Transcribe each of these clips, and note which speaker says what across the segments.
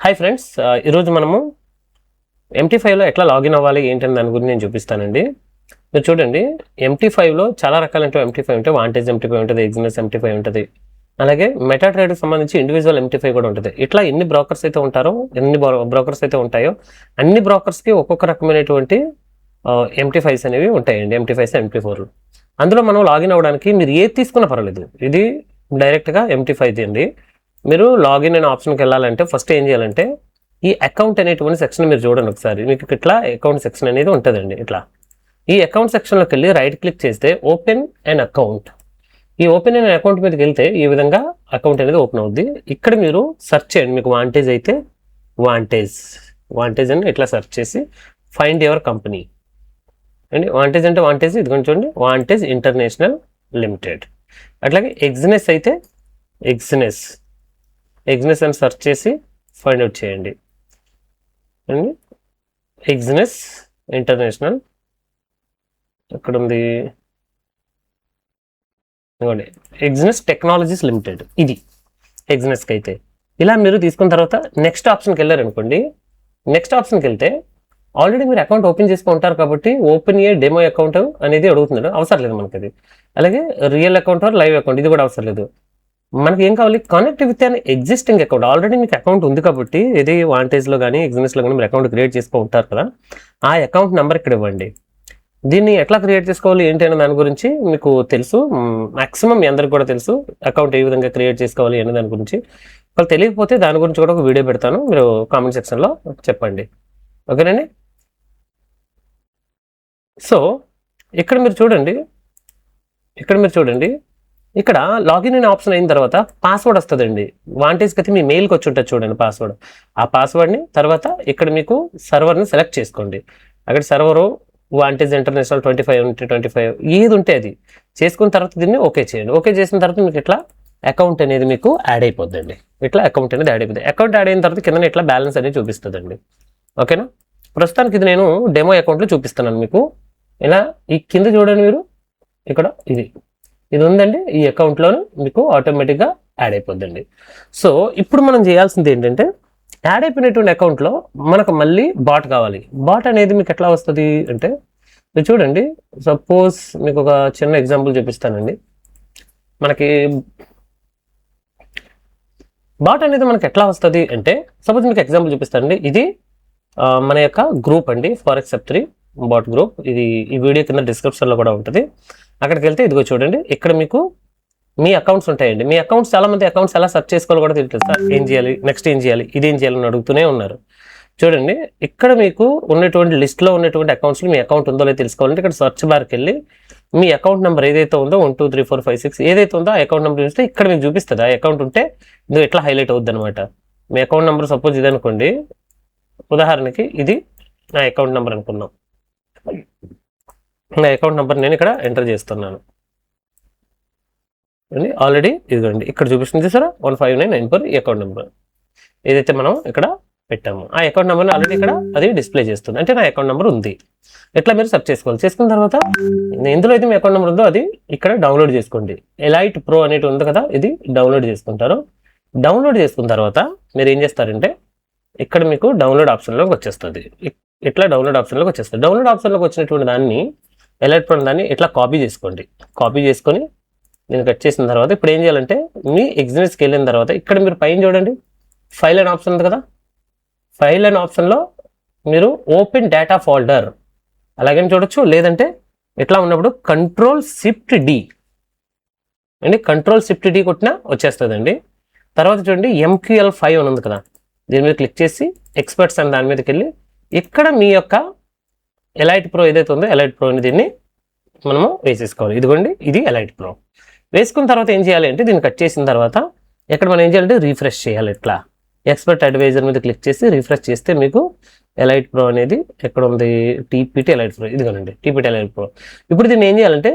Speaker 1: Hi friends, ఈరోజు మనము MT5లో ఎట్లా లాగిన్ అవ్వాలి ఏంటని దాని గురించి నేను చూపిస్తానండి. మీరు చూడండి, MT5లో చాలా రకాల MT5 ఉంటాయి. వాంటేజ్ MT5 ఉంటుంది, ఎగ్జినస్ MT5 ఉంటుంది, అలాగే మెటాట్రేడ్కి సంబంధించి ఇండివిజువల్ MT5 కూడా ఉంటుంది. ఇట్లా ఎన్ని బ్రోకర్స్ అయితే ఉంటారో, బ్రోకర్స్ అయితే ఉంటాయో అన్ని బ్రోకర్స్కి ఒక్కొక్క రకమైనటువంటి MT5s అనేవి ఉంటాయండి. MT5s MT4లు. అందులో మనం లాగిన్ అవ్వడానికి మీరు ఏది తీసుకున్నా పర్వాలేదు. ఇది డైరెక్ట్గా MT5 అండి. మీరు లాగిన్ అనే ఆప్షన్కి వెళ్ళాలంటే ఫస్ట్ ఏం చేయాలంటే ఈ అకౌంట్ అనేటువంటి సెక్షన్ మీరు చూడండి ఒకసారి. మీకు ఇట్లా అకౌంట్ సెక్షన్ అనేది ఉంటుందండి. ఇట్లా ఈ అకౌంట్ సెక్షన్లోకి వెళ్ళి రైట్ క్లిక్ చేస్తే ఓపెన్ అన్ అకౌంట్. ఈ ఓపెన్ అనే అకౌంట్ మీదకి వెళ్తే ఈ విధంగా అకౌంట్ అనేది ఓపెన్ అవుద్ది. ఇక్కడ మీరు సెర్చ్ చేయండి. మీకు వాంటేజ్ అయితే వాంటేజ్ అని ఇట్లా సెర్చ్ చేసి ఫైండ్ యువర్ కంపెనీ అండి. వాంటేజ్ అంటే వాంటేజ్, ఇది చూడండి, వాంటేజ్ ఇంటర్నేషనల్ లిమిటెడ్. అట్లాగే ఎగ్జినెస్ అయితే ఎగ్జినెస్ అని సెర్చ్ చేసి ఫైండ్ అవుట్ చేయండి అండి. ఎగ్జినెస్ ఇంటర్నేషనల్ ఎక్కడ ఉంది? ఎగ్జినెస్ టెక్నాలజీస్ లిమిటెడ్. ఇది ఎగ్జినెస్కి అయితే ఇలా మీరు తీసుకున్న తర్వాత నెక్స్ట్ ఆప్షన్కి వెళ్ళారనుకోండి. నెక్స్ట్ ఆప్షన్కి వెళ్తే ఆల్రెడీ మీరు అకౌంట్ ఓపెన్ చేసుకుంటారు కాబట్టి ఓపెన్ ఏ డెమో అకౌంట్ అనేది అడుగుతున్నాడు. అవసరం లేదు మనకి అది. అలాగే real account or live account ఇది కూడా అవసరం లేదు. మనకి ఏం కావాలి? Connect with an existing account. Already మీకు అకౌంట్ ఉంది కాబట్టి ఇది వాంటేజ్లో కానీ ఎగ్జినెస్లో కానీ మీరు అకౌంట్ క్రియేట్ చేసుకుంటారు కదా, ఆ అకౌంట్ నెంబర్ ఇక్కడ ఇవ్వండి. దీన్ని ఎట్లా క్రియేట్ చేసుకోవాలి ఏంటి అనే దాని గురించి మీకు తెలుసు, మాక్సిమం మీ అందరికి కూడా తెలుసు. అకౌంట్ ఏ విధంగా క్రియేట్ చేసుకోవాలి అనే దాని గురించి. ఒకవేళ తెలియకపోతే దాని గురించి కూడా ఒక వీడియో పెడతాను, మీరు కామెంట్ సెక్షన్లో చెప్పండి. ఓకేనండి. సో ఇక్కడ మీరు చూడండి, ఇక్కడ లాగిన్ అనే ఆప్షన్ అయిన తర్వాత పాస్వర్డ్ వస్తుందండి. వాంటేజ్కి అయితే మీ మెయిల్కి వచ్చి ఉంటుంది చూడండి పాస్వర్డ్. ఆ పాస్వర్డ్ని తర్వాత ఇక్కడ మీకు సర్వర్ని సెలెక్ట్ చేసుకోండి. అక్కడ సర్వరు వాంటేజ్ ఇంటర్నేషనల్ 25 ఏది ఉంటే అది చేసుకున్న తర్వాత దీన్ని ఓకే చేయండి. ఓకే చేసిన తర్వాత మీకు ఇట్లా అకౌంట్ అనేది మీకు యాడ్ అయిపోద్దండి. ఇట్లా అకౌంట్ అనేది యాడ్ అయిపోతుంది. అకౌంట్ యాడ్ అయిన తర్వాత కింద ఇట్లా బ్యాలెన్స్ అనేది చూపిస్తుందండి. ఓకేనా? ప్రస్తుతానికి ఇది నేను డెమో అకౌంట్లో చూపిస్తున్నాను మీకు. ఇలా ఈ కింద చూడండి మీరు, ఇక్కడ ఇది ఉందండి. ఈ అకౌంట్లోనే మీకు ఆటోమేటిక్గా యాడ్ అయిపోద్దండి. సో ఇప్పుడు మనం చేయాల్సింది ఏంటంటే యాడ్ అయిపోయినటువంటి అకౌంట్లో మనకు మళ్ళీ బాట్ కావాలి. బాట్ అనేది మీకు ఎట్లా వస్తుంది అంటే మీరు చూడండి, సపోజ్ మీకు ఒక చిన్న ఎగ్జాంపుల్ చూపిస్తానండి. మనకి బాట్ అనేది మనకి ఎట్లా వస్తుంది అంటే సపోజ్ మీకు ఎగ్జాంపుల్ చూపిస్తానండి. ఇది మన యొక్క గ్రూప్ అండి, ఫారెక్స్ F3 బాట్ గ్రూప్. ఇది ఈ వీడియో కింద డిస్క్రిప్షన్లో కూడా ఉంటుంది. అక్కడికి వెళ్తే ఇదిగో చూడండి, ఇక్కడ మీకు మీ అకౌంట్స్ ఉంటాయండి. మీ అకౌంట్స్ చాలా మంది అకౌంట్స్ ఎలా సెర్చ్ చేసుకోవాలి కూడా తెలియదు. సార్ ఏం చేయాలి, నెక్స్ట్ ఏం చేయాలి, ఇదేం చేయాలని అడుగుతూనే ఉన్నారు. చూడండి, ఇక్కడ మీకు ఉన్నటువంటి లిస్ట్లో ఉన్నటువంటి అకౌంట్స్లో మీ అకౌంట్ ఉందో లేదో తెలుసుకోవాలంటే ఇక్కడ సర్చ్ బార్కి వెళ్ళి మీ అకౌంట్ నెంబర్ ఏదైతే ఉందో 1 2 3 4 5 6 ఏదైతే ఉందో ఆ అకౌంట్ నెంబర్ చూస్తే ఇక్కడ మీకు చూపిస్తుంది. ఆ అకౌంట్ ఉంటే ఇది ఎట్లా హైలైట్ అవుద్ది అనమాట. మీ అకౌంట్ నెంబర్ సపోజ్ ఇది అనుకోండి, ఉదాహరణకి ఇది నా అకౌంట్ నెంబర్ అనుకున్నాం. నా అకౌంట్ నెంబర్ నేను ఇక్కడ ఎంటర్ చేస్తున్నాను. ఆల్రెడీ ఇదిగోండి ఇక్కడ చూపిస్తుంది సార్ 1599 ఈ అకౌంట్ నెంబర్ ఏదైతే మనం ఇక్కడ పెట్టాము. ఆ అకౌంట్ నెంబర్ని ఆల్రెడీ ఇక్కడ అది డిస్ప్లే చేస్తుంది. అంటే నా అకౌంట్ నెంబర్ ఉంది. ఎట్లా మీరు సెర్చ్ చేసుకోవాలి. చేసుకున్న తర్వాత ఎందులో అయితే మీ అకౌంట్ నెంబర్ ఉందో అది ఇక్కడ డౌన్లోడ్ చేసుకోండి. ఎలైట్ ప్రో అనేది ఉంది కదా, ఇది డౌన్లోడ్ చేసుకుంటారు. డౌన్లోడ్ చేసుకున్న తర్వాత మీరు ఏం చేస్తారంటే ఇక్కడ మీకు డౌన్లోడ్ ఆప్షన్లోకి వచ్చేస్తుంది. ఇట్లా డౌన్లోడ్ ఆప్షన్లోకి వచ్చేస్తుంది. డౌన్లోడ్ ఆప్షన్లోకి వచ్చినటువంటి దాన్ని ఎలైట్ ప్రో దాన్ని ఇట్లా కాపీ చేసుకోండి. కాపీ చేసుకొని నేను కట్ చేసిన తర్వాత ఇప్పుడు ఏం చేయాలంటే మీ ఎగ్జినెస్కి వెళ్ళిన తర్వాత ఇక్కడ మీరు పైన చూడండి ఫైల్ అనే ఆప్షన్ ఉంది కదా, ఫైల్ అనే ఆప్షన్లో మీరు ఓపెన్ డేటా ఫోల్డర్ అలాగే చూడొచ్చు. లేదంటే ఇట్లా ఉన్నప్పుడు Ctrl+Shift+D అండి, Ctrl+Shift+D కొట్టినా వచ్చేస్తుందండి. తర్వాత చూడండి MQL5 అని ఉంది కదా, దీని మీద క్లిక్ చేసి ఎక్స్పర్ట్స్ అని దాని మీదకి వెళ్ళి ఇక్కడ మీ యొక్క ఎలైట్ ప్రో ఏదైతే ఉందో ఎలైట్ ప్రో అని దీన్ని మనము వేసేసుకోవాలి. ఇదిగోండి, ఇది ఎలైట్ ప్రో. వేసుకున్న తర్వాత ఏం చేయాలి అంటే దీన్ని కట్ చేసిన తర్వాత ఇక్కడ మనం ఏం చేయాలంటే రీఫ్రెష్ చేయాలి. ఇట్లా ఎక్స్పర్ట్ అడ్వైజర్ మీద క్లిక్ చేసి రీఫ్రెష్ చేస్తే మీకు ఎలైట్ ప్రో అనేది ఎక్కడ ఉంది, TPT ఎలైట్ ప్రో. ఇదిగోనండి TPT ఎలైట్ ప్రో. ఇప్పుడు దీన్ని ఏం చేయాలంటే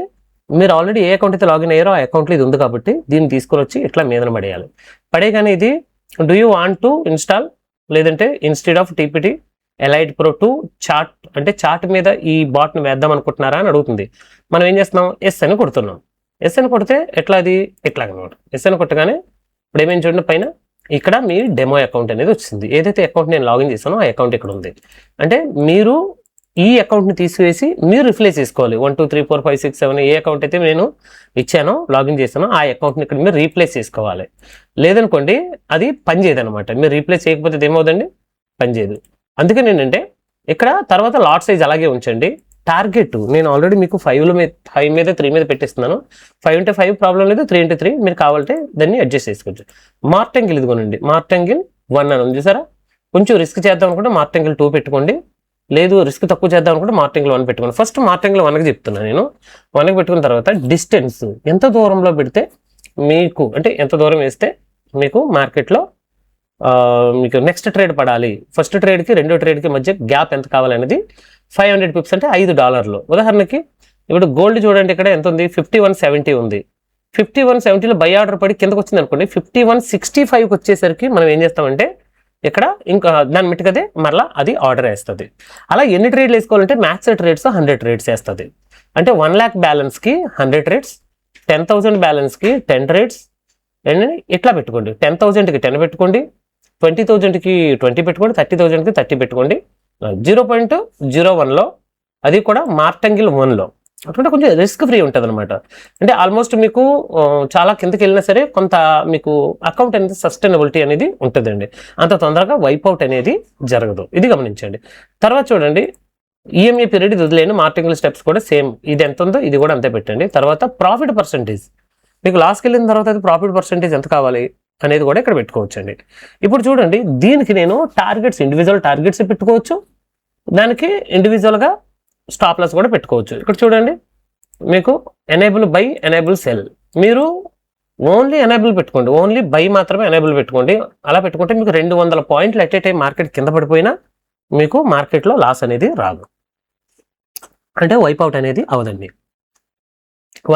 Speaker 1: మీరు ఆల్రెడీ ఏ అకౌంట్ అయితే లాగిన్ అయ్యారో ఆ అకౌంట్లో ఇది ఉంది కాబట్టి దీన్ని తీసుకొని వచ్చి ఇట్లా మీదన పడేయాలి. పడేగానే ఇది do you want to install, లేదంటే instead of TPT elite pro to chart అంటే చార్ట్ మీద ఈ బాట్ని వేద్దాం అనుకుంటున్నారా అని అడుగుతుంది. మనం ఏం చేస్తున్నాం, ఎస్ అని కొడుతున్నాం. ఎస్ అని కొడితే ఎట్లా అది ఇట్లాగనమాట. ఎస్ అని కొట్టగానే ఇప్పుడు ఏమేమి చూడండి పైన ఇక్కడ మీ డెమో అకౌంట్ అనేది వచ్చింది. ఏదైతే అకౌంట్ నేను లాగిన్ చేశానో ఆ అకౌంట్ ఇక్కడ ఉంది. అంటే మీరు ఈ అకౌంట్ని తీసివేసి మీరు రిప్లేస్ చేసుకోవాలి. 1 2 3 4 5 6 7 ఏ అకౌంట్ అయితే నేను ఇచ్చానో లాగిన్ చేశానో ఆ అకౌంట్ని ఇక్కడ మీరు రీప్లేస్ చేసుకోవాలి. లేదనుకోండి అది పనిచేయదు అనమాట. మీరు రీప్లేస్ చేయకపోతే ఏమవుతుందండి, పనిచేయదు. అందుకని ఏంటంటే ఇక్కడ తర్వాత లాట్ సైజ్ అలాగే ఉంచండి. టార్గెట్ నేను ఆల్రెడీ మీకు 5 మీద 3 మీద పెట్టిస్తున్నాను. 5 ఉంటే 5 ప్రాబ్లం లేదు, 3 ఉంటే 3 మీరు కావాలంటే దాన్ని అడ్జస్ట్ చేసుకోవచ్చు. మార్టంగిల్ ఇదిగోనండి, మార్టంగిల్ 1 అని ఉంది చూసారా. కొంచెం రిస్క్ చేద్దాం అనుకుంటే మార్టంగిల్ 2 పెట్టుకోండి. లేదు రిస్క్ తక్కువ చేద్దాం అనుకుంటే మార్టంగిల్ 1 పెట్టుకోండి. ఫస్ట్ మార్టంగిల్ 1కి చెప్తున్నాను నేను. 1కి పెట్టుకున్న తర్వాత డిస్టెన్స్ ఎంత దూరంలో పెడితే మీకు, అంటే ఎంత దూరం వేస్తే మీకు మార్కెట్లో మీకు నెక్స్ట్ ట్రేడ్ పడాలి, ఫస్ట్ ట్రేడ్కి రెండో ట్రేడ్కి మధ్య గ్యాప్ ఎంత కావాలనేది 500 పిప్స్ అంటే $5. ఉదాహరణకి ఇప్పుడు గోల్డ్ చూడండి, ఇక్కడ ఎంత ఉంది, 5170 ఉంది. 5170లో బై ఆర్డర్ పడి కిందకు వచ్చింది అనుకోండి, 5165కి వచ్చేసరికి మనం ఏం చేస్తామంటే ఇక్కడ ఇంకా దాని మిట్టుకదే మరలా అది ఆర్డర్ వేస్తుంది. అలా ఎన్ని ట్రేడ్లు వేసుకోవాలంటే మ్యాక్స్ ట్రేడ్స్ 100 ట్రేడ్స్ వేస్తుంది. అంటే 1 lakh బ్యాలెన్స్కి 100 ట్రేడ్స్, 10,000 బ్యాలెన్స్కి 10 ట్రేడ్స్ అండ్ ఇట్లా పెట్టుకోండి. 10,000కి 10 పెట్టుకోండి, 20,000కి 20 పెట్టుకోండి, 30,000కి 30 పెట్టుకోండి. 0.01లో అది కూడా మార్టంగిల్ 1లో అటువంటి కొంచెం రిస్క్ ఫ్రీ ఉంటుంది అనమాట. అంటే ఆల్మోస్ట్ మీకు చాలా కిందకి వెళ్ళినా సరే కొంత మీకు అకౌంట్ అనేది సస్టైనబిలిటీ అనేది ఉంటుందండి. అంత తొందరగా వైప్ అవుట్ అనేది జరగదు. ఇది గమనించండి. తర్వాత చూడండి, ఈఎంఐ పీరియడ్ ఇది వదిలేను, మార్టంగిల్ స్టెప్స్ కూడా సేమ్, ఇది ఎంత ఉందో ఇది కూడా అంతే పెట్టండి. తర్వాత ప్రాఫిట్ పర్సంటేజ్ మీకు లాస్కి వెళ్ళిన తర్వాత అది ప్రాఫిట్ పర్సంటేజ్ ఎంత కావాలి అనేది కూడా ఇక్కడ పెట్టుకోవచ్చండి. ఇప్పుడు చూడండి, దీనికి నేను టార్గెట్స్ ఇండివిజువల్ టార్గెట్స్ పెట్టుకోవచ్చు, దానికి ఇండివిజువల్గా స్టాప్ లాస్ కూడా పెట్టుకోవచ్చు. ఇక్కడ చూడండి, మీకు ఎనేబుల్ బై, ఎనేబుల్ సెల్, మీరు ఓన్లీ ఎనేబుల్ పెట్టుకోండి, ఓన్లీ బై మాత్రమే ఎనేబుల్ పెట్టుకోండి. అలా పెట్టుకుంటే మీకు 200 పాయింట్లు ఎట్ ఏ టైం మార్కెట్ కింద పడిపోయినా మీకు మార్కెట్లో లాస్ అనేది రాదు, అంటే వైప్ అవుట్ అనేది అవదండి.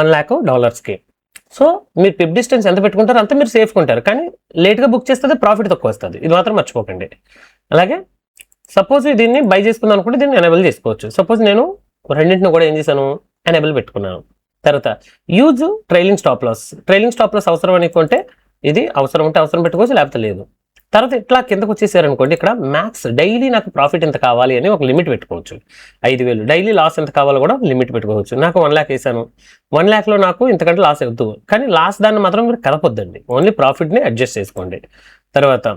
Speaker 1: $1 lakh. సో మీరు పిప్ డిస్టెన్స్ ఎంత పెట్టుకుంటారో అంత మీరు సేఫ్గా ఉంటారు. కానీ లేట్గా బుక్ చేస్తే ప్రాఫిట్ తక్కువ వస్తుంది, ఇది మాత్రం మర్చిపోకండి. అలాగే సపోజ్ దీన్ని బై చేసుకుందాం అనుకుంటే దీన్ని ఎనేబుల్ చేసుకోవచ్చు. సపోజ్ నేను రెండింటిని కూడా ఏం చేశాను, ఎనేబుల్ పెట్టుకున్నాను. తర్వాత use trailing stop loss. Trailing stop loss అవసరం అనుకుంటే ఇది అవసరం ఉంటే అవసరం పెట్టుకోవచ్చు, లేకపోతే లేదు. తర్వాత ఇట్లా కిందకు వచ్చేసారనుకోండి, ఇక్కడ మ్యాక్స్ డైలీ నాకు ప్రాఫిట్ ఎంత కావాలి అని ఒక లిమిట్ పెట్టుకోవచ్చు. 5,000 డైలీ లాస్ ఎంత కావాలో కూడా లిమిట్ పెట్టుకోవచ్చు. నాకు 1 lakh వేసాను, 1 lakhలో నాకు ఇంతకంటే లాస్ అవుతూ, కానీ లాస్ దాన్ని మాత్రం మీరు కలపొద్దండి, ఓన్లీ ప్రాఫిట్ని అడ్జస్ట్ చేసుకోండి. తర్వాత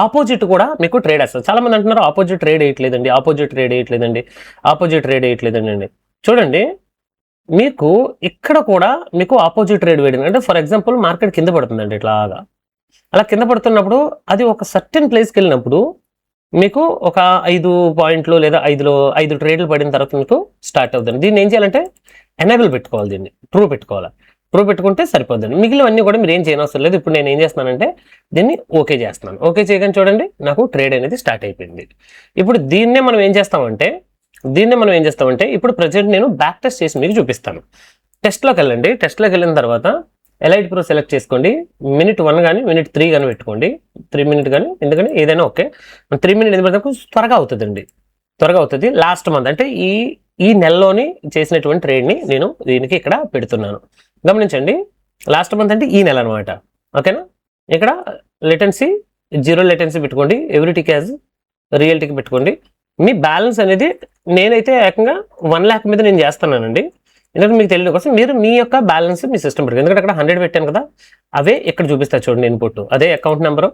Speaker 1: ఆపోజిట్ కూడా మీకు ట్రేడ్ వేస్తుంది. చాలా మంది అంటున్నారు ఆపోజిట్ ట్రేడ్ వేయట్లేదండి, ఆపోజిట్ ట్రేడ్ వేయట్లేదండి, ఆపోజిట్ ట్రేడ్ వేయట్లేదండి అండి. చూడండి, మీకు ఇక్కడ కూడా మీకు ఆపోజిట్ ట్రేడ్ వేయడం అంటే ఫర్ ఎగ్జాంపుల్ మార్కెట్ కింద పడుతుందండి, ఇట్లాగా అలా కింద పడుతున్నప్పుడు అది ఒక సర్టెన్ ప్లేస్కి వెళ్ళినప్పుడు మీకు ఒక 5 పాయింట్లు లేదా 5 ట్రేడ్లు పడిన తర్వాత మీకు స్టార్ట్ అవుతుంది. దీన్ని ఏం చేయాలంటే ఎనేబుల్ పెట్టుకోవాలి, దీన్ని ట్రూ పెట్టుకోవాలి. ట్రూ పెట్టుకుంటే సరిపోతుంది. మిగిలినవన్నీ కూడా మీరు ఏం చేయనవసరం లేదు. ఇప్పుడు నేను ఏం చేస్తున్నానంటే దీన్ని ఓకే చేస్తున్నాను. ఓకే చేయగానే చూడండి, నాకు ట్రేడ్ అనేది స్టార్ట్ అయిపోయింది. ఇప్పుడు దీన్నే మనం ఏం చేస్తామంటే ఇప్పుడు ప్రజెంట్ నేను బ్యాక్ టెస్ట్ చేసి మీకు చూపిస్తాను. టెస్ట్లోకి వెళ్ళండి. టెస్ట్లోకి వెళ్ళిన తర్వాత ఎలైట్ ప్రో సెలెక్ట్ చేసుకోండి. minute 1 కానీ minute 3 కానీ పెట్టుకోండి, 3 minute కానీ, ఎందుకని ఏదైనా ఓకే. 3 minute ఎందుకు పెడితే త్వరగా అవుతుందండి, త్వరగా అవుతుంది. లాస్ట్ మంత్ అంటే ఈ నెలలోని చేసినటువంటి ట్రేడ్ని నేను దీనికి ఇక్కడ పెడుతున్నాను. గమనించండి, లాస్ట్ మంత్ అంటే ఈ నెల అనమాట, ఓకేనా. ఇక్కడ లేటెన్సీ 0 లేటెన్సీ పెట్టుకోండి, ఎవ్రీటీకి యాజ్ రియల్టీకి పెట్టుకోండి. మీ బ్యాలెన్స్ అనేది నేనైతే ఏకంగా 1 lakh మీద నేను చేస్తున్నానండి, ఎందుకంటే మీకు తెలియడం కోసం. మీరు మీ యొక్క బ్యాలెన్స్ మీ సిస్టమ్ పెట్టుకోండి, ఎందుకంటే అక్కడ 100 పెట్టాను కదా, అవే ఇక్కడ చూపిస్తా చూడండి ఇన్పుట్. అదే అకౌంట్ నెంబరు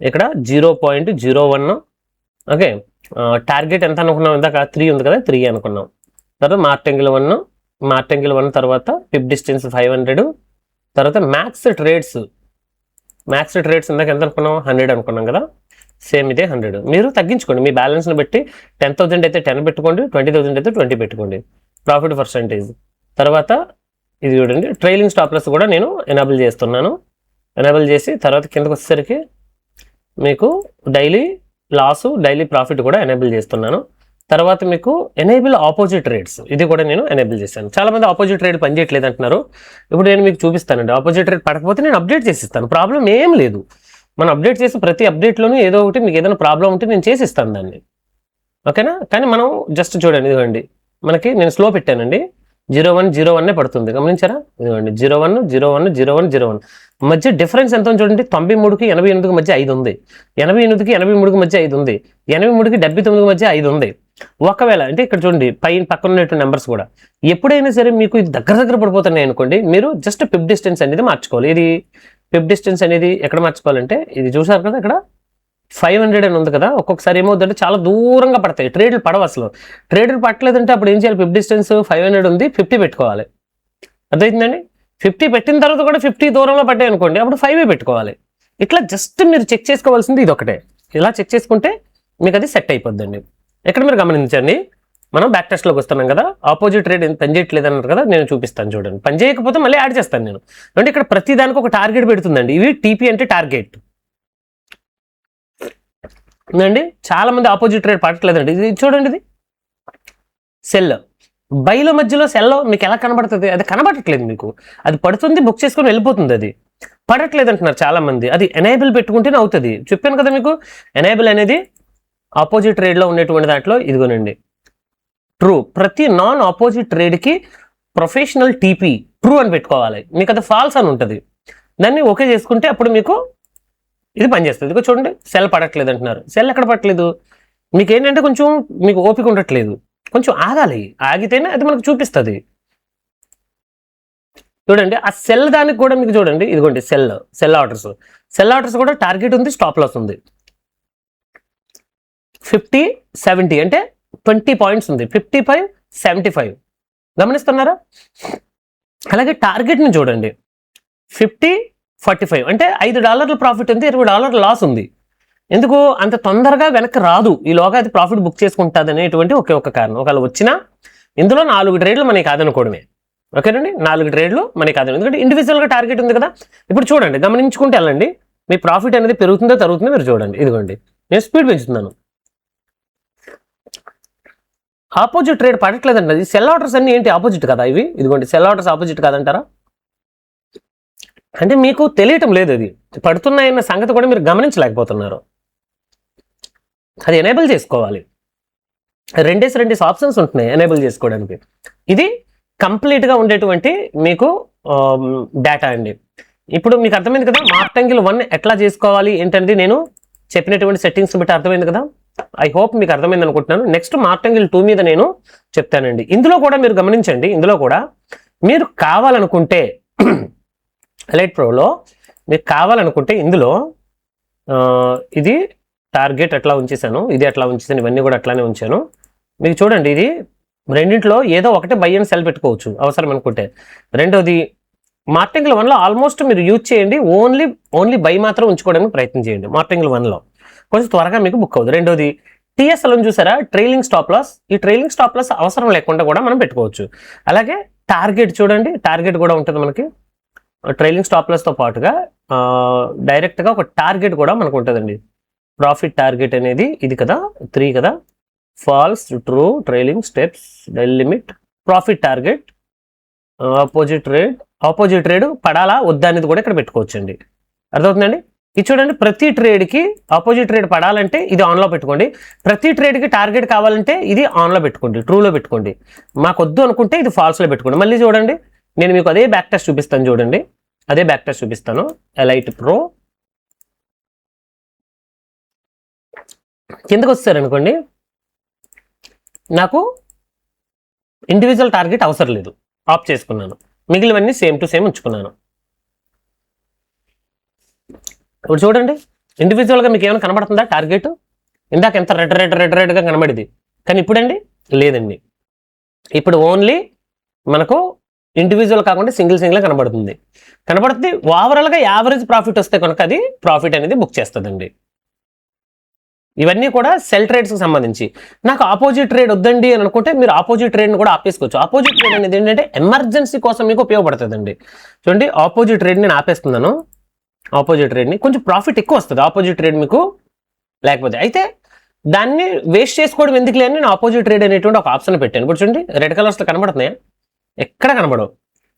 Speaker 1: ఇక్కడ 0.01. ఓకే, టార్గెట్ ఎంత అనుకున్నాం, ఇందాక 3 ఉంది కదా, 3 అనుకున్నాం. తర్వాత మార్టంగిల్ 1 తర్వాత పిప్ డిస్టెన్స్ 500. తర్వాత మ్యాక్స్ ట్రేడ్స్ ఇందాక ఎంత అనుకున్నాం, 100 అనుకున్నాం కదా, సేమ్ ఇదే 100. మీరు తగ్గించుకోండి మీ బ్యాలెన్స్ని బట్టి. 10,000 అయితే 10 పెట్టుకోండి, 20,000 అయితే 20 పెట్టుకోండి. Profit percentage. తర్వాత ఇది చూడండి, ట్రైలింగ్ స్టాప్ లాస్ కూడా నేను ఎనేబుల్ చేస్తున్నాను. ఎనేబుల్ చేసి తర్వాత కిందకు వచ్చేసరికి మీకు డైలీ లాసు, డైలీ ప్రాఫిట్ కూడా ఎనేబుల్ చేస్తున్నాను. తర్వాత మీకు ఎనేబుల్ ఆపోజిట్ ట్రేడ్స్, ఇది కూడా నేను ఎనేబుల్ చేశాను. చాలామంది ఆపోజిట్ ట్రేడ్ పనిచేయట్లేదు అంటున్నారు. ఇప్పుడు నేను మీకు చూపిస్తానండి. ఆపోజిట్ ట్రేడ్ పడకపోతే నేను అప్డేట్ చేసిస్తాను, ప్రాబ్లం ఏం లేదు. మనం అప్డేట్ చేసి ప్రతి అప్డేట్లోనూ ఏదో ఒకటి మీకు ఏదైనా ప్రాబ్లం ఉంటే నేను చేసిస్తాను దాన్ని, ఓకేనా. కానీ మనం జస్ట్ చూడండి, ఇదిగోండి మనకి నేను స్లో పెట్టానండి. 0101 పడుతుంది, గమనించారా? ఇదిగోండి 01 01 01 01 మధ్య డిఫరెన్స్ ఎంత ఉంది చూడండి. 93కి 88కి మధ్య 5 ఉంది, 88కి 83కి మధ్య 5 ఉంది, 83కి 79కి మధ్య 5 ఉంది. ఒకవేళ అంటే ఇక్కడ చూడండి పక్కన ఉన్నటువంటి నెంబర్స్ కూడా ఎప్పుడైనా సరే మీకు ఇది దగ్గర పడిపోతున్నాయి అనుకోండి, మీరు జస్ట్ పిప్ డిస్టెన్స్ అనేది మార్చుకోవాలి. ఇది పిప్ డిస్టెన్స్ అనేది ఎక్కడ మార్చుకోవాలంటే, ఇది చూసారు కదా ఇక్కడ 500 అని ఉంది కదా, ఒక్కొక్కసారి ఏమవుతుందంటే చాలా దూరంగా పడతాయి, ట్రేడ్లు పడవు. అసలు ట్రేడ్లు పట్టలేదంటే అప్పుడు ఏం చేయాలి, పిప్ డిస్టెన్స్ 500 ఉంది, 50 పెట్టుకోవాలి. అర్థమవుతుందండి? 50 పెట్టిన తర్వాత కూడా 50 దూరంలో పడ్డాయి అనుకోండి, అప్పుడు 5 పెట్టుకోవాలి. ఇట్లా జస్ట్ మీరు చెక్ చేసుకోవాల్సింది ఇది ఒకటే. ఇలా చెక్ చేసుకుంటే మీకు అది సెట్ అయిపోద్దండి. ఇక్కడ మీరు గమనించండి, మనం బ్యాక్ టెస్ట్లోకి వస్తున్నాం కదా, ఆపోజిట్ ట్రేడ్ పని చేయట్లేదు అన్నారు కదా, నేను చూపిస్తాను చూడండి. పని చేయకపోతే మళ్ళీ యాడ్ చేస్తాను నేను. అంటే ఇక్కడ ప్రతి దానికి ఒక టార్గెట్ పెడుతుందండి. ఇవి టీపీ అంటే టార్గెట్ అండి. చాలా మంది ఆపోజిట్ ట్రేడ్ పడట్లేదండి. ఇది చూడండి, ఇది సెల్ బైలో మధ్యలో సెల్లో మీకు ఎలా కనబడుతుంది? అది కనబడట్లేదు మీకు. అది పడుతుంది, బుక్ చేసుకొని వెళ్ళిపోతుంది. అది పడట్లేదు అంటున్నారు చాలా మంది. అది ఎనేబుల్ పెట్టుకుంటేనే అవుతుంది. చెప్పాను కదా మీకు, ఎనేబుల్ అనేది ఆపోజిట్ ట్రేడ్లో ఉండేటువంటి దాంట్లో ఇదిగోనండి ట్రూ. ప్రతి నాన్ ఆపోజిట్ ట్రేడ్కి ప్రొఫెషనల్ టీపీ ట్రూ అని పెట్టుకోవాలి. మీకు అది ఫాల్స్ అని ఉంటుంది. దాన్ని ఓకే చేసుకుంటే అప్పుడు మీకు ఇది పనిచేస్తుంది. ఇదిగో చూడండి, సెల్ పడట్లేదు అంటున్నారు. సెల్ ఎక్కడ పడట్లేదు? మీకు ఏంటంటే కొంచెం మీకు ఓపిక ఉండట్లేదు, కొంచెం ఆగాలి. ఆగితేనే అది మనకు చూపిస్తుంది. చూడండి ఆ సెల్ దానికి కూడా మీకు చూడండి, ఇదిగోండి సెల్ ఆర్డర్స్ కూడా టార్గెట్ ఉంది, స్టాప్ లాస్ ఉంది. 50-70 అంటే 20 పాయింట్స్ ఉంది. 55-75 గమనిస్తున్నారా? అలాగే టార్గెట్ని చూడండి, 50-45 అంటే $5 ప్రాఫిట్ ఉంది, $20 లాస్ ఉంది. ఎందుకు అంత తొందరగా వెనక్కి రాదు, ఈలోగా అది ప్రాఫిట్ బుక్ చేసుకుంటుంది అనేటువంటి ఒకే ఒక కారణం. ఒకవేళ వచ్చినా ఇందులో 4 ట్రేడ్లు మనకి కాదనుకోవడమే. ఓకేనండి, 4 ట్రేడ్లు మనకి కాదు, ఎందుకంటే ఇండివిజువల్గా టార్గెట్ ఉంది కదా. ఇప్పుడు చూడండి, గమనించుకుంటే వెళ్ళండి, మీ ప్రాఫిట్ అనేది పెరుగుతుందో తరుగుతుందో మీరు చూడండి. ఇదిగోండి నేను స్పీడ్ పెంచుతున్నాను. ఆపోజిట్ ట్రేడ్ పడట్లేదండి. అది సెల్ ఆర్డర్స్ అన్ని ఏంటి ఆపోజిట్ కదా ఇవి? ఇదిగోండి సెల్ ఆర్డర్స్ ఆపోజిట్ కాదంటారా? అంటే మీకు తెలియటం లేదు, అది పడుతున్నాయన్న సంగతి కూడా మీరు గమనించలేకపోతున్నారు. అది ఎనేబుల్ చేసుకోవాలి. రెండేసి ఆప్షన్స్ ఉంటున్నాయి ఎనేబుల్ చేసుకోవడానికి. ఇది కంప్లీట్గా ఉండేటువంటి మీకు డేటా అండి. ఇప్పుడు మీకు అర్థమైంది కదా, మార్టంగిల్ 1 ఎట్లా చేసుకోవాలి ఏంటంటే నేను చెప్పినటువంటి సెట్టింగ్స్ బట్టి అర్థమైంది కదా. ఐ హోప్ మీకు అర్థమైంది అనుకుంటున్నాను. నెక్స్ట్ మార్టంగిల్ 2 మీద నేను చెప్తానండి. ఇందులో కూడా మీరు గమనించండి, ఇందులో కూడా మీరు కావాలనుకుంటే ఎలైట్ ప్రోలో మీకు కావాలనుకుంటే ఇందులో ఇది టార్గెట్ అట్లా ఉంచేసాను, ఇది అట్లా ఉంచేసాను, ఇవన్నీ కూడా అట్లానే ఉంచాను. మీకు చూడండి, ఇది రెండింటిలో ఏదో ఒకటే బై అండ్ సెల్ పెట్టుకోవచ్చు అవసరం అనుకుంటే. రెండోది మార్టంగిల్ 1లో ఆల్మోస్ట్ మీరు యూజ్ చేయండి, ఓన్లీ బై మాత్రం ఉంచుకోవడానికి ప్రయత్నం చేయండి. మార్టంగిల్ 1లో కొంచెం త్వరగా మీకు బుక్ అవుతుంది. రెండోది టీఎస్ఎల్ చూసారా, ట్రైలింగ్ స్టాప్ లాస్. ఈ ట్రైలింగ్ స్టాప్ లాస్ అవసరం లేకుండా కూడా మనం పెట్టుకోవచ్చు. అలాగే టార్గెట్ చూడండి, టార్గెట్ కూడా ఉంటుంది మనకి. ట్రైలింగ్ స్టాప్ లాస్తో పాటుగా డైరెక్ట్గా ఒక టార్గెట్ కూడా మనకు ఉంటుందండి. ప్రాఫిట్ టార్గెట్ అనేది ఇది కదా, 3 కదా, false, true, trailing, steps, daily limit, profit target, opposite trade పడాలా వద్దా అనేది కూడా ఇక్కడ పెట్టుకోవచ్చండి. అర్థమవుతుందండి? ఇది చూడండి, ప్రతి ట్రేడ్కి ఆపోజిట్ ట్రేడ్ పడాలంటే ఇది ఆన్లో పెట్టుకోండి, ప్రతి ట్రేడ్కి టార్గెట్ కావాలంటే ఇది ఆన్లో పెట్టుకోండి, ట్రూలో పెట్టుకోండి. మాకు వద్దు అనుకుంటే ఇది ఫాల్స్లో పెట్టుకోండి. మళ్ళీ చూడండి, నేను మీకు అదే బ్యాక్ టెస్ట్ చూపిస్తాను. చూడండి, అదే బ్యాక్ టెస్ట్ చూపిస్తాను. ఎలైట్ ప్రో కిందకు వస్తారనుకోండి, నాకు ఇండివిజువల్ టార్గెట్ అవసరం లేదు, ఆఫ్ చేసుకున్నాను. మిగిలినవన్నీ సేమ్ టు సేమ్ ఉంచుకున్నాను. ఇప్పుడు చూడండి, ఇండివిజువల్గా మీకు ఏమైనా కనబడుతుందా టార్గెట్? ఇందాక ఎంత రెడ్గా కనబడింది, కానీ ఇప్పుడండి లేదండి. ఇప్పుడు ఓన్లీ మనకు ఇండివిజువల్ కాకుండా సింగిల్ కనబడుతుంది. ఓవరాల్గా యావరేజ్ ప్రాఫిట్ వస్తే కనుక అది ప్రాఫిట్ అనేది బుక్ చేస్తుందండి. ఇవన్నీ కూడా సెల్ ట్రేడ్స్కి సంబంధించి. నాకు ఆపోజిట్ ట్రేడ్ వద్దండి అని అనుకుంటే మీరు ఆపోజిట్ ట్రేడ్ని కూడా ఆపేసుకోవచ్చు. ఆపోజిట్ ట్రేడ్ అనేది ఏంటంటే ఎమర్జెన్సీ కోసం మీకు ఉపయోగపడుతుందండి. చూడండి, ఆపోజిట్ ట్రేడ్ నేను ఆపేస్తున్నాను. ఆపోజిట్ ట్రేడ్ని కొంచెం ప్రాఫిట్ ఎక్కువ వస్తుంది ఆపోజిట్ ట్రేడ్ మీకు లేకపోతే. అయితే దాన్ని వేస్ట్ చేసుకోవడం ఎందుకు లేని నేను ఆపోజిట్ ట్రేడ్ అనేటువంటి ఒక ఆప్షన్ పెట్టాను. ఇప్పుడు చూడండి, రెడ్ కలర్స్లో కనబడుతున్నాయా? ఎక్కడ కనబడవు,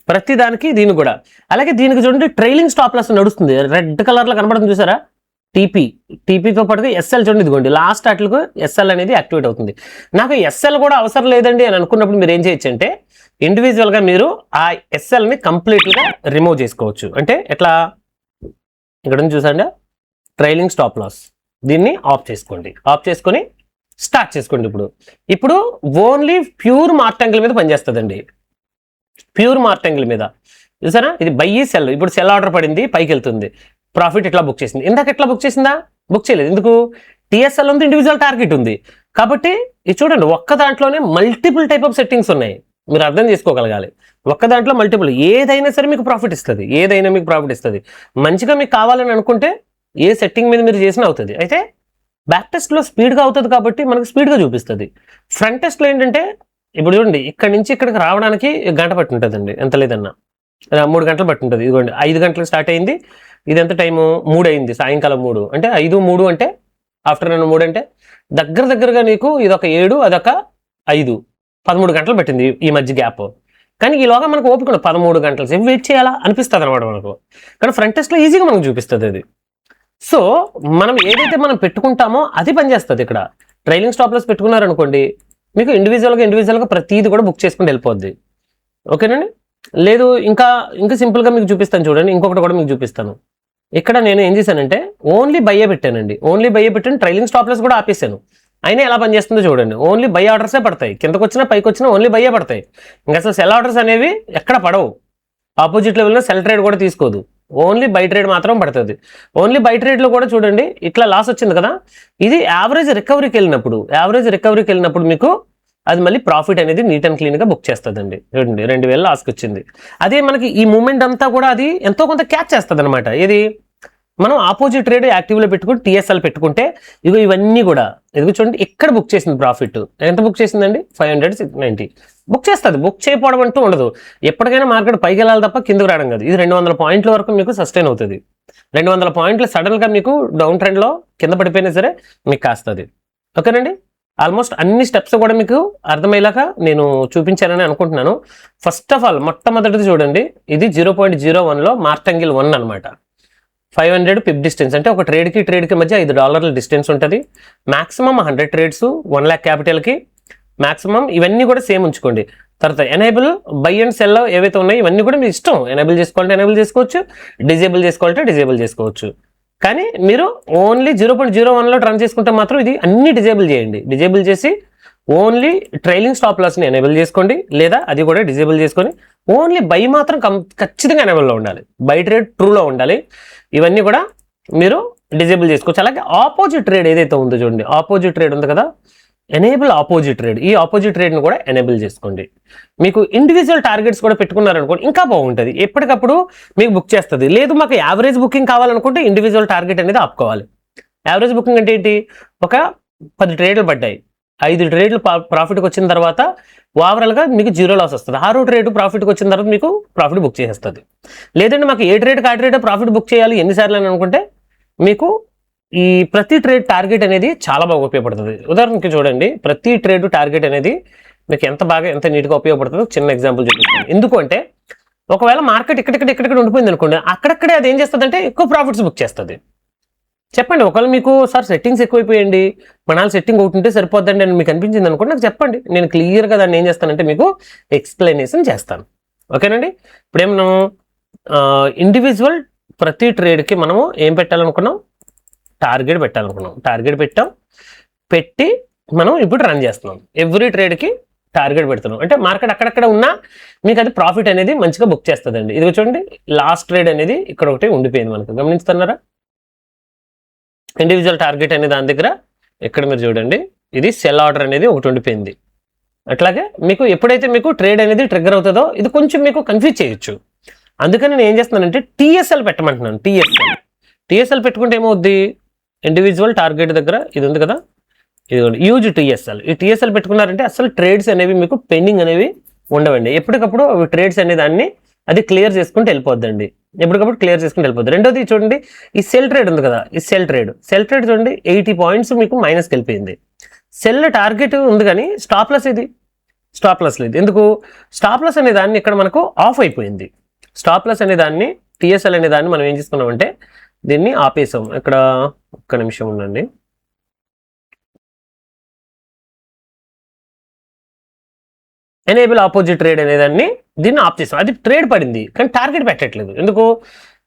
Speaker 1: ప్రతి దానికి. దీనికి కూడా అలాగే దీనికి చూడండి, ట్రైలింగ్ స్టాప్ లాస్ నడుస్తుంది, రెడ్ కలర్లో కనబడుతుంది చూసారా? టీపీతో పాటుగా ఎస్ఎల్ చూడండి, ఇదిగోండి లాస్ట్ వాటికి ఎస్ఎల్ అనేది యాక్టివేట్ అవుతుంది. నాకు ఎస్ఎల్ కూడా అవసరం లేదండి అని అనుకున్నప్పుడు మీరు ఏం చేయొచ్చు అంటే ఇండివిజువల్గా మీరు ఆ ఎస్ఎల్ని కంప్లీట్గా రిమూవ్ చేసుకోవచ్చు. అంటే ఎట్లా, ఇక్కడ నుంచి చూసండి ట్రైలింగ్ స్టాప్ లాస్, దీన్ని ఆఫ్ చేసుకోండి. ఆఫ్ చేసుకొని స్టార్ట్ చేసుకోండి. ఇప్పుడు ఓన్లీ ప్యూర్ మార్టంగిల్ మీద పనిచేస్తుందండి. ప్యూర్ మార్టంగిల్ మీద చూసారా, ఇది బై సెల్. ఇప్పుడు సెల్ ఆర్డర్ పడింది, పైకి వెళ్తుంది, ప్రాఫిట్ ఇట్లా బుక్ చేసింది. ఇందాక ఎట్లా బుక్ చేసిందా? బుక్ చేయలేదు. ఎందుకు? టిఎస్ఎల్ ఉంది, ఇండివిజువల్ టార్గెట్ ఉంది కాబట్టి. ఇది చూడండి, ఒక్క దాంట్లోనే మల్టిపుల్ టైప్ ఆఫ్ సెట్టింగ్స్ ఉన్నాయి, మీరు అర్థం చేసుకోగలగాలి. ఒక్క దాంట్లో మల్టిపుల్, ఏదైనా సరే మీకు ప్రాఫిట్ ఇస్తుంది, ఏదైనా మీకు ప్రాఫిట్ ఇస్తుంది. మంచిగా మీకు కావాలని అనుకుంటే ఏ సెట్టింగ్ మీద మీరు చేసినా అవుతుంది. అయితే బ్యాక్ టెస్ట్లో స్పీడ్గా అవుతుంది కాబట్టి మనకు స్పీడ్గా చూపిస్తుంది. ఫ్రంట్ టెస్ట్లో ఏంటంటే ఇప్పుడు చూడండి, ఇక్కడ నుంచి ఇక్కడికి రావడానికి గంట పట్టి ఉంటుందండి, ఎంత లేదన్నా 3 గంటలు పట్టి ఉంటుంది. ఇదిగోండి 5 గంటలకు స్టార్ట్ అయింది, ఇది ఎంత టైము 3 అయింది, సాయంకాలం 3 అంటే 5, 3 అంటే ఆఫ్టర్నూన్ 3 అంటే దగ్గరగా నీకు ఇదొక 7, అదొక 5, 13 గంటలు పట్టింది ఈ మధ్య గ్యాప్. కానీ ఈలోగా మనకు ఓపిక 13 గంటల సేపు వెయిట్ చేయాలా అనిపిస్తుంది అనమాట మనకు. కానీ ఫ్రంట్ టెస్ట్లో ఈజీగా మనకు చూపిస్తుంది అది. సో మనం ఏదైతే మనం పెట్టుకుంటామో అది పనిచేస్తుంది. ఇక్కడ ట్రైలింగ్ స్టాప్ లాస్ పెట్టుకున్నారనుకోండి, మీకు ఇండివిజువల్గా ప్రతిదీ కూడా బుక్ చేసుకుని వెళ్ళిపోద్ది. ఓకేనండి. లేదు ఇంకా సింపుల్గా మీకు చూపిస్తాను చూడండి. ఇంకొకటి కూడా మీకు చూపిస్తాను. ఇక్కడ నేను ఏం చేశానంటే ఓన్లీ బయ్యే పెట్టానండి. ఓన్లీ బయ్యే పెట్టాను, ట్రైలింగ్ స్టాప్ లాస్ కూడా ఆపేసాను. అయినా ఎలా పనిచేస్తుందో చూడండి. ఓన్లీ బై ఆర్డర్సే పడతాయి, కిందకు వచ్చినా పైకి వచ్చినా ఓన్లీ బయ్యే పడతాయి. ఇంకా అసలు సెల్ ఆర్డర్స్ అనేవి ఎక్కడ పడవు. ఆపోజిట్ లెవెల్లో సెల్ ట్రేడ్ కూడా తీసుకోదు, ఓన్లీ బై ట్రేడ్ మాత్రం పడుతుంది. ఓన్లీ బై ట్రేడ్లో కూడా చూడండి, ఇట్లా లాస్ వచ్చింది కదా, ఇది యావరేజ్ రికవరీకి వెళ్ళినప్పుడు మీకు అది మళ్ళీ ప్రాఫిట్ అనేది నీట్ అండ్ క్లీన్గా బుక్ చేస్తుందండి. చూడండి 2000 లాస్కి వచ్చింది. అదే మనకి ఈ మూమెంట్ అంతా కూడా అది ఎంతో కొంత క్యాచ్ చేస్తుంది అనమాట. ఇది మనం ఆపోజిట్ ట్రేడ్ యాక్టివ్లో పెట్టుకుని టిఎస్ఎల్ పెట్టుకుంటే ఇవన్నీ కూడా చూడండి, ఇక్కడ బుక్ చేసింది ప్రాఫిట్. ఎంత బుక్ చేసిందండి? 590 బుక్ చేస్తుంది. బుక్ చేయకపోవడం అంటూ ఉండదు. ఎప్పటికైనా మార్కెట్ పైకి వెళ్ళాలి తప్ప కిందకు రావడం కాదు. ఇది 200 పాయింట్ల వరకు మీకు సస్టైన్ అవుతుంది. 200 పాయింట్లు సడన్గా మీకు డౌన్ ట్రెండ్లో కింద పడిపోయినా సరే మీకు కాస్తుంది. ఓకేనండి. ఆల్మోస్ట్ అన్ని స్టెప్స్ కూడా మీకు అర్థమయ్యేలాగా నేను చూపించానని అనుకుంటున్నాను. ఫస్ట్ ఆఫ్ ఆల్ మొట్టమొదటిది చూడండి, ఇది 0.01లో మార్టంగిల్ 1 అనమాట. 500 పిప్ డిస్టెన్స్ అంటే ఒక ట్రేడ్కి మధ్య $5 డిస్టెన్స్ ఉంటుంది. మాక్సిమం 100 ట్రేడ్స్ 1 lakh క్యాపిటల్కి మాక్సిమం. ఇవన్నీ కూడా సేమ్ ఉంచుకోండి. తర్వాత ఎనేబుల్ బై అండ్ సెల్ ఏవైతే ఉన్నాయో ఇవన్నీ కూడా మీ ఇష్టం. ఎనేబుల్ చేసుకోవాలంటే ఎనేబుల్ చేసుకోవచ్చు, డిజేబుల్ చేసుకోవాలంటే డిజేబుల్ చేసుకోవచ్చు. కానీ మీరు ఓన్లీ 0.01లో రన్ చేసుకుంటే మాత్రం ఇది అన్ని డిజేబుల్ చేయండి. డిజేబుల్ చేసి ఓన్లీ ట్రైలింగ్ స్టాప్ లాస్ని ఎనేబుల్ చేసుకోండి, లేదా అది కూడా డిజేబుల్ చేసుకొని ఓన్లీ బై మాత్రం ఖచ్చితంగా ఎనేబుల్లో ఉండాలి. బై ట్రేడ్ ట్రూలో ఉండాలి. ఇవన్నీ కూడా మీరు డిజేబుల్ చేసుకోవచ్చు. అలాగే ఆపోజిట్ ట్రేడ్ ఏదైతే ఉందో చూడండి, ఆపోజిట్ ట్రేడ్ ఉంది కదా, ఎనేబుల్ ఆపోజిట్ ట్రేడ్. ఈ ఆపోజిట్ ట్రేడ్ని కూడా ఎనేబుల్ చేసుకోండి. మీకు ఇండివిజువల్ టార్గెట్స్ కూడా పెట్టుకున్నారనుకోండి ఇంకా బాగుంటుంది, ఎప్పటికప్పుడు మీకు బుక్ చేస్తుంది. లేదు మాకు యావరేజ్ బుకింగ్ కావాలనుకుంటే ఇండివిజువల్ టార్గెట్ అనేది ఆపుకోవాలి. యావరేజ్ బుకింగ్ అంటే ఏంటి? ఒక 10 ట్రేడ్లు పడ్డాయి, 5 ట్రేడ్లు ప్రాఫిట్కి వచ్చిన తర్వాత ఓవరాల్గా మీకు 0 లాస్ వస్తుంది. 6వ ట్రేడ్ ప్రాఫిట్కి వచ్చిన తర్వాత మీకు ప్రాఫిట్ బుక్ చేసేస్తుంది. లేదంటే మాకు ఏ ట్రేడ్కి ఆ ట్రేడ్ ప్రాఫిట్ బుక్ చేయాలి ఎన్నిసార్లు అని అనుకుంటే మీకు ఈ ప్రతి ట్రేడ్ టార్గెట్ అనేది చాలా బాగా ఉపయోగపడుతుంది. ఉదాహరణకి చూడండి, ప్రతి ట్రేడ్ టార్గెట్ అనేది మీకు ఎంత నీట్గా ఉపయోగపడుతుందో చిన్న ఎగ్జాంపుల్ చూపిస్తాను. ఎందుకు అంటే ఒకవేళ మార్కెట్ ఇక్కడ ఉండిపోయింది అనుకోండి, అక్కడక్కడే అది ఏం చేస్తుంది అంటే ఎక్కువ ప్రాఫిట్స్ బుక్ చేస్తుంది. చెప్పండి, ఒకవేళ మీకు సార్ సెట్టింగ్స్ ఎక్కువైపోయండి, మన సెట్టింగ్ ఒకటి ఉంటే సరిపోద్దండి అని మీకు అనిపించింది అనుకోండి, నాకు చెప్పండి, నేను క్లియర్గా దాన్ని ఏం చేస్తానంటే మీకు ఎక్స్ప్లెనేషన్ చేస్తాను. ఓకేనండి. ఇప్పుడే మనం ఇండివిజువల్ ప్రతి ట్రేడ్కి మనము ఏం పెట్టాలనుకున్నాం? టార్గెట్ పెట్టాలనుకున్నాం. టార్గెట్ పెట్టి మనం ఇప్పుడు రన్ చేస్తున్నాం. ఎవ్రీ ట్రేడ్కి టార్గెట్ పెడుతున్నాం అంటే మార్కెట్ అక్కడక్కడ ఉన్నా మీకు అది ప్రాఫిట్ అనేది మంచిగా బుక్ చేస్తుందండి. ఇది చూడండి, లాస్ట్ ట్రేడ్ అనేది ఇక్కడ ఒకటి ఉండిపోయింది మనకు, గమనిస్తున్నారా? ఇండివిజువల్ టార్గెట్ అనే దాని దగ్గర ఇక్కడ మీరు చూడండి, ఇది సెల్ ఆర్డర్ అనేది ఒకటి ఉండిపోయింది. అట్లాగే మీకు ఎప్పుడైతే మీకు ట్రేడ్ అనేది ట్రిగ్గర్ అవుతుందో ఇది కొంచెం మీకు కన్ఫ్యూజ్ చేయొచ్చు. అందుకని నేను ఏం చేస్తున్నానంటే టిఎస్ఎల్ పెట్టమంటున్నాను. టిఎస్ఎల్ పెట్టుకుంటే ఏమవుద్ది? ఇండివిజువల్ టార్గెట్ దగ్గర ఇది ఉంది కదా, ఇది యూజ్ టిఎస్ఎల్. ఈ టిఎస్ఎల్ పెట్టుకున్నారంటే అసలు ట్రేడ్స్ అనేవి మీకు పెండింగ్ అనేవి ఉండవండి. ఎప్పటికప్పుడు ట్రేడ్స్ అనే దాన్ని అది క్లియర్ చేసుకుంటూ వెళ్ళిపోద్దండి. ఎప్పటికప్పుడు క్లియర్ చేసుకుంటూ వెళ్ళిపోద్ది. రెండోది చూడండి, ఈ సెల్ ట్రేడ్ ఉంది కదా, ఈ సెల్ ట్రేడ్ చూడండి 80 పాయింట్స్ మీకు మైనస్కి వెళ్ళిపోయింది. సెల్ టార్గెట్ ఉంది కానీ స్టాప్ లాస్ లేదు. ఎందుకు? స్టాప్ లాస్ అనే దాన్ని ఇక్కడ మనకు ఆఫ్ అయిపోయింది. స్టాప్ లాస్ అనే దాన్ని టిఎస్ఎల్ అనే దాన్ని మనం ఏం చేసుకున్నామంటే దీన్ని ఆపేసాం. ఇక్కడ ఒక్క నిమిషం ఉండండి. ఎనేబుల్ ఆపోజిట్ ట్రేడ్ అనేదాన్ని దీన్ని ఆఫ్ చేసాం. అది ట్రేడ్ పడింది కానీ టార్గెట్ పెట్టట్లేదు. ఎందుకు?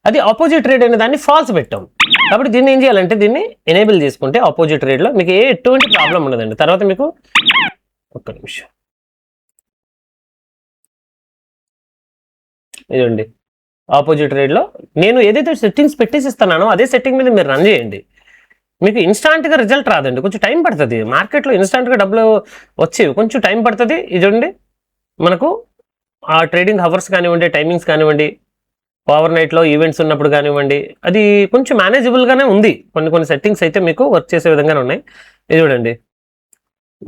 Speaker 1: అది ఆపోజిట్ ట్రేడ్ అనే దాన్ని ఫాల్స్ పెట్టాం. కాబట్టి దీన్ని ఏం చేయాలంటే దీన్ని ఎనేబుల్ చేసుకుంటే ఆపోజిట్ ట్రేడ్లో మీకు ఎటువంటి ప్రాబ్లం ఉండదండి. తర్వాత మీకు ఒక్క నిమిషం ఇదండి ఆపోజిట్ ట్రేడ్లో నేను ఏదైతే సెట్టింగ్స్ పెట్టేసి ఇస్తున్నానో అదే సెట్టింగ్ మీద మీరు రన్ చేయండి. మీకు ఇన్స్టాంట్గా రిజల్ట్ రాదండి, కొంచెం టైం పడుతుంది. మార్కెట్లో ఇన్స్టాంట్గా డబ్బులు వచ్చేవి, కొంచెం టైం పడుతుంది. ఇదండి మనకు ఆ ట్రేడింగ్ హవర్స్ కానివ్వండి, టైమింగ్స్ కానివ్వండి, ఓవర్ నైట్లో ఈవెంట్స్ ఉన్నప్పుడు కానివ్వండి, అది కొంచెం మేనేజబుల్గానే ఉంది. కొన్ని సెట్టింగ్స్ అయితే మీకు వర్క్ చేసే విధంగానే ఉన్నాయి. ఇది చూడండి,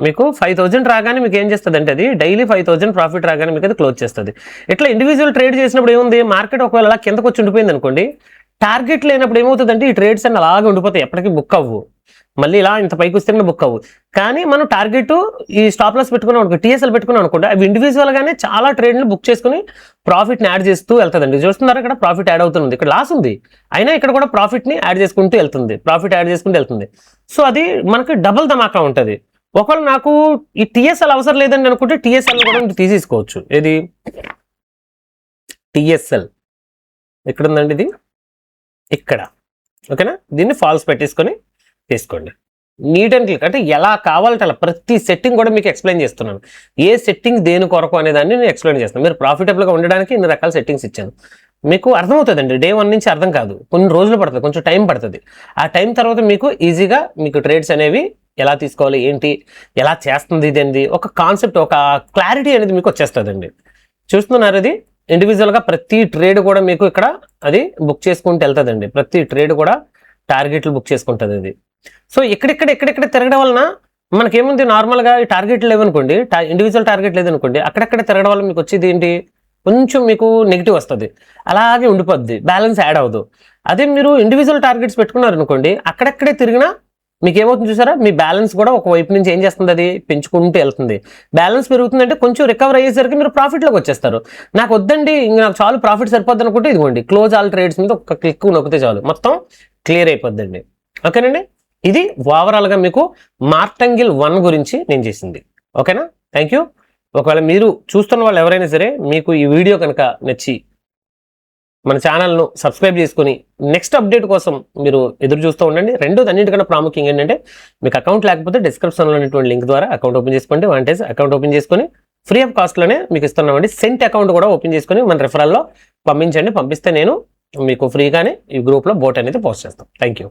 Speaker 1: మీకు 5000 రాగానే మీకు ఏం చేస్తుంది అంటే అది డైలీ 5000 ప్రాఫిట్ రాగానే మీకు అది క్లోజ్ చేస్తుంది. ఇట్లా ఇండివిజువల్ ట్రేడ్ చేసినప్పుడు ఏముంది, మార్కెట్ ఒకవేళ అలా కిందకు వచ్చి ఉండిపోయింది అనుకోండి, టార్గెట్ లేనప్పుడు ఏమవుతుందంటే ఈ ట్రేడ్స్ అన్ని అలాగే ఉండిపోతాయి, ఎప్పటికీ బుక్ అవ్వు. మళ్ళీ ఇలా ఇంత పైకి వస్తే బుక్ అవ్వు. కానీ మనం టార్గెట్ ఈ స్టాప్ లాస్ పెట్టుకున్నాం అనుకో, టీఎస్ఎల్ పెట్టుకున్నాం అనుకోండి, అవి ఇండివిజువల్గానే చాలా ట్రేడ్ని బుక్ చేసుకుని ప్రాఫిట్ని యాడ్ చేస్తూ వెళ్తుందండి. చూస్తున్నారు ఇక్కడ ప్రాఫిట్ యాడ్ అవుతుంది, ఇక్కడ లాస్ ఉంది అయినా ఇక్కడ కూడా ప్రాఫిట్ని యాడ్ చేసుకుంటూ వెళ్తుంది, ప్రాఫిట్ యాడ్ చేసుకుంటూ వెళ్తుంది. సో అది మనకి డబుల్ ధమాకా ఉంటుంది. ఒకవేళ నాకు ఈ టీఎస్ఎల్ అవసరం లేదని అనుకుంటే టీఎస్ఎల్ కూడా తీసేసుకోవచ్చు. ఏది టీఎస్ఎల్ ఎక్కడ ఉందండి? ఇది ఇక్కడ. ఓకేనా? దీన్ని ఫాల్స్ పెట్టేసుకొని తీసుకోండి. నీట్ అండ్ క్లిక్ అంటే ఎలా కావాలంటే అలా ప్రతి సెట్టింగ్ కూడా మీకు ఎక్స్ప్లెయిన్ చేస్తున్నాను. ఏ సెట్టింగ్ దేని కొరకు అనే దాన్ని నేను ఎక్స్ప్లెయిన్ చేస్తాను. మీరు ప్రాఫిటబుల్గా ఉండడానికి ఇన్ని రకాల సెట్టింగ్స్ ఇచ్చాను. మీకు అర్థమవుతుందండి. డే 1 నుంచి అర్థం కాదు, కొన్ని రోజులు పడుతుంది, కొంచెం టైం పడుతుంది. ఆ టైం తర్వాత మీకు ఈజీగా మీకు ట్రేడ్స్ అనేవి ఎలా తీసుకోవాలి, ఏంటి, ఎలా చేస్తుంది, ఇదేంటి ఒక కాన్సెప్ట్, ఒక క్లారిటీ అనేది మీకు వచ్చేస్తుందండి. చూస్తున్నారు, అది ఇండివిజువల్గా ప్రతి ట్రేడ్ కూడా మీకు ఇక్కడ అది బుక్ చేసుకుంటూ వెళ్తుందండి. ప్రతి ట్రేడ్ కూడా టార్గెట్లు బుక్ చేసుకుంటుంది అది. సో ఎక్కడెక్కడ తిరగడం వలన మనకేముంది, నార్మల్గా ఈ టార్గెట్ లేవనుకోండి, ఇండివిజువల్ టార్గెట్ లేదనుకోండి, అక్కడెక్కడ తిరగడం వల్ల మీకు వచ్చేది ఏంటి, కొంచెం మీకు నెగిటివ్ వస్తుంది, అలాగే ఉండిపోద్ది, బ్యాలెన్స్ యాడ్ అవ్వదు. అదే మీరు ఇండివిజువల్ టార్గెట్స్ పెట్టుకున్నారు అనుకోండి, అక్కడెక్కడే తిరిగినా మీకు ఏమవుతుంది చూసారా, మీ బ్యాలెన్స్ కూడా ఒకవైపు నుంచి ఏం చేస్తుంది, అది పెంచుకుంటూ వెళ్తుంది. బ్యాలెన్స్ పెరుగుతుందంటే కొంచెం రికవర్ అయ్యేసరికి మీరు ప్రాఫిట్లోకి వచ్చేస్తారు. నాకు వద్దండి, ఇంక నాకు చాలు ప్రాఫిట్ సరిపోద్ది అనుకుంటే ఇదిగోండి క్లోజ్ ఆల్ ట్రేడ్స్ మీద ఒక క్లిక్ నొక్కితే చాలు, మొత్తం క్లియర్ అయిపోద్దండి. ఓకేనండి, ఇది ఓవరాల్గా మీకు మార్టంగిల్ 1 గురించి నేను చేసింది. ఓకేనా? Thank you. ఒకవేళ మీరు చూస్తున్న వాళ్ళు ఎవరైనా సరే మీకు ఈ వీడియో కనుక నచ్చి మన ఛానల్ను సబ్స్క్రైబ్ చేసుకుని నెక్స్ట్ అప్డేట్ కోసం మీరు ఎదురు చూస్తూ ఉండండి. రెండోది అన్నింటికన్నా ప్రాముఖ్యంగా ఏంటంటే, మీకు అకౌంట్ లేకపోతే డిస్క్రిప్షన్లో ఉన్నటువంటి లింక్ ద్వారా అకౌంట్ ఓపెన్ చేసుకోండి. వాంటేజ్ అకౌంట్ ఓపెన్ చేసుకొని ఫ్రీ ఆఫ్ కాస్ట్లోనే మీకు ఇస్తున్నామండి. సెంట్ అకౌంట్ కూడా ఓపెన్ చేసుకొని మన రెఫరల్లో పంపించండి. పంపిస్తే నేను మీకు ఫ్రీగానే ఈ గ్రూప్లో బోట్ అనేది పోస్ట్ చేస్తాం. Thank you.